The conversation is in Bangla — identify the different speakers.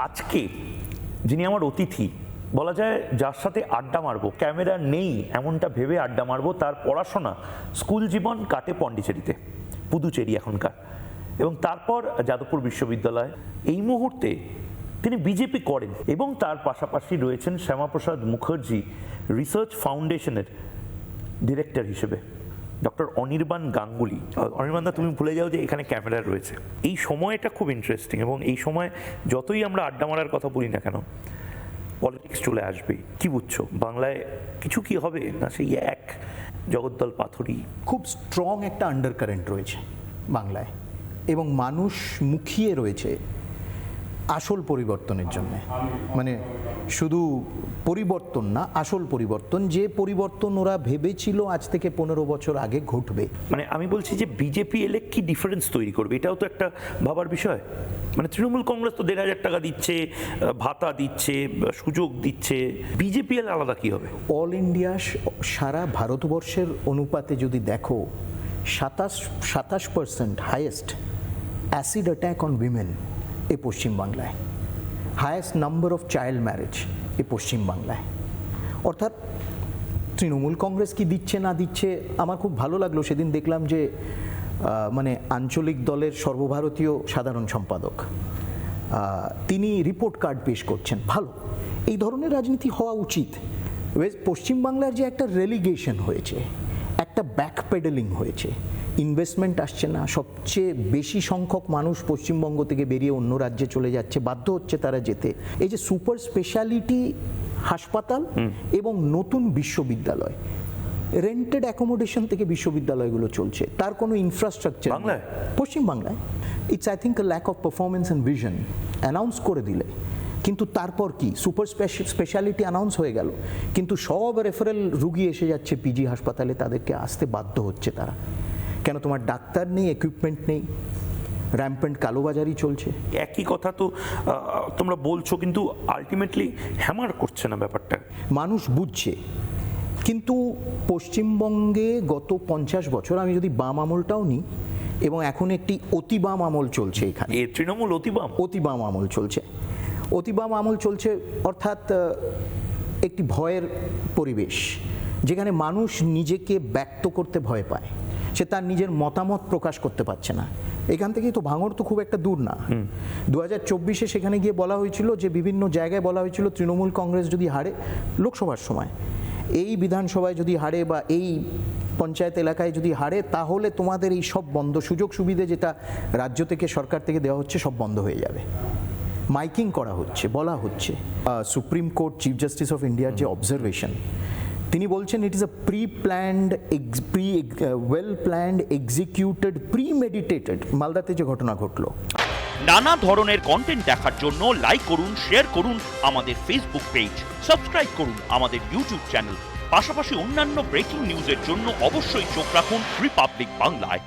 Speaker 1: আজকে যিনি আমার অতিথি, বলা যায় যার সাথে আড্ডা মারবো, ক্যামেরা নেই এমনটা ভেবে আড্ডা মারবো, তার পড়াশোনা স্কুল জীবন কাটে পন্ডিচেরিতে, পুদুচেরি এখনকার, এবং তারপর যাদবপুর বিশ্ববিদ্যালয়। এই মুহূর্তে তিনি বিজেপি করেন এবং তার পাশাপাশি রয়েছেন শ্যামাপ্রসাদ মুখার্জি রিসার্চ ফাউন্ডেশনের ডিরেক্টর হিসেবে ডক্টর অনির্বাণ গাঙ্গুলি। অনির্বাণদা, তুমি ভুলে যাও যে এখানে ক্যামেরা রয়েছে। এই সময়টা খুব ইন্টারেস্টিং, এবং এই সময় যতই আমরা আড্ডা মারার কথা বলি না কেন, পলিটিক্স চলে আসবে। কি বুঝছো, বাংলায় কিছু কি হবে না সেই এক জগদ্দল পাথরই?
Speaker 2: খুব স্ট্রং একটা আন্ডার কারেন্ট রয়েছে বাংলায়, এবং মানুষ মুখিয়ে রয়েছে আসল পরিবর্তনের জন্য। মানে শুধু পরিবর্তন না, আসল পরিবর্তন, যে পরিবর্তন ওরা ভেবেছিল আজ থেকে 15 বছর আগে ঘটবে।
Speaker 1: মানে আমি বলছি যে বিজেপি এলে কি ডিফারেন্স তৈরি করবে, এটাও তো একটা ভাবার বিষয়। মানে তৃণমূল কংগ্রেস তো 1,500 টাকা দিচ্ছে, ভাতা দিচ্ছে, সুযোগ দিচ্ছে, বিজেপি এলে আলাদা কি হবে?
Speaker 2: অল ইন্ডিয়া, সারা ভারতবর্ষের অনুপাতে যদি দেখো, 27% highest acid attack on women এ পশ্চিমবাংলায়, highest number of child marriage এ পশ্চিমবাংলায়। অর্থাৎ তৃণমূল কংগ্রেস কি দিচ্ছে না দিচ্ছে, আমার খুব ভালো লাগলো সেদিন দেখলাম যে মানে আঞ্চলিক দলের সর্বভারতীয় সাধারণ সম্পাদক তিনি রিপোর্ট কার্ড পেশ করছেন। ভালো, এই ধরনের রাজনীতি হওয়া উচিত। পশ্চিমবাংলার যে একটা রেলিগেশন হয়েছে, একটা ব্যাক পেডেলিং হয়েছে, ইনভেস্টমেন্ট আসছে না, সবচেয়ে বেশি সংখ্যক মানুষ পশ্চিমবঙ্গ থেকে বেরিয়ে অন্য রাজ্যে চলে যাচ্ছে, বাধ্য হচ্ছে তারা যেতে। এই যে সুপার স্পেশালিটি হাসপাতাল এবং নতুন বিশ্ববিদ্যালয়, রেন্টেড অ্যাকোমোডেশন থেকে বিশ্ববিদ্যালয়গুলো চলছে, তার কোনো ইনফ্রাস্ট্রাকচার
Speaker 1: বাংলায়,
Speaker 2: পশ্চিমবাংলায়। It's I think lack of performance and vision. Announce করে দিলে, কিন্তু তারপর কি সুপার স্পেশালিটি অ্যানাউন্স হয়ে গেল, কিন্তু সব রেফারেল রুগী এসে যাচ্ছে পিজি হাসপাতালে, তাদেরকে আসতে বাধ্য হচ্ছে তারা। কেন? তোমার ডাক্তার নেই, ইকুইপমেন্ট নেই, র্যাম্পেন্ট কালোবাজারি চলছে।
Speaker 1: একই কথা তো তোমরা বলছো, কিন্তু আলটিমেটলি হ্যামার করছে না ব্যাপারটা।
Speaker 2: মানুষ বুঝছে, কিন্তু পশ্চিমবঙ্গে গত 50 বছর, আমি যদি বাম আমলটাও নিই, এবং এখন একটি অতি বাম আমল চলছে এখানে।
Speaker 1: তৃণমূল অতি
Speaker 2: বাম আমল চলছে। অতি বাম আমল চলছে অর্থাৎ একটি ভয়ের পরিবেশ, যেখানে মানুষ নিজেকে ব্যক্ত করতে ভয় পায়, সে তার নিজের মতামত প্রকাশ করতে পারছে না। এখান থেকেই তো ভাঙড় তো খুব একটা দূর না। 2024-এ সেখানে গিয়ে বলা হয়েছিল যে, বিভিন্ন জায়গায় বলা হয়েছিল তৃণমূল কংগ্রেস যদি হারে লোকসভার সময়, এই বিধানসভায় যদি হারে বা এই পঞ্চায়েত এলাকায় যদি হারে, তাহলে তোমাদের এই সব বন্ধ, সুযোগ সুবিধে যেটা রাজ্য থেকে, সরকার থেকে দেওয়া হচ্ছে, সব বন্ধ হয়ে যাবে। মাইকিং করা হচ্ছে, বলা হচ্ছে। Supreme court chief justice of ইন্ডিয়ার যে অবজারভেশন, তিনি বলছেন it is a well planned, executed, premeditated. মালদাতে যে ঘটনা ঘটলো।
Speaker 3: নানা ধরনের কন্টেন্ট দেখার জন্য লাইক করুন, শেয়ার করুন আমাদের ফেসবুক পেজ, সাবস্ক্রাইব করুন আমাদের ইউটিউব চ্যানেল। পাশাপাশি অন্যান্য ব্রেকিং নিউজের জন্য অবশ্যই চোখ রাখুন রিপাবলিক বাংলায়।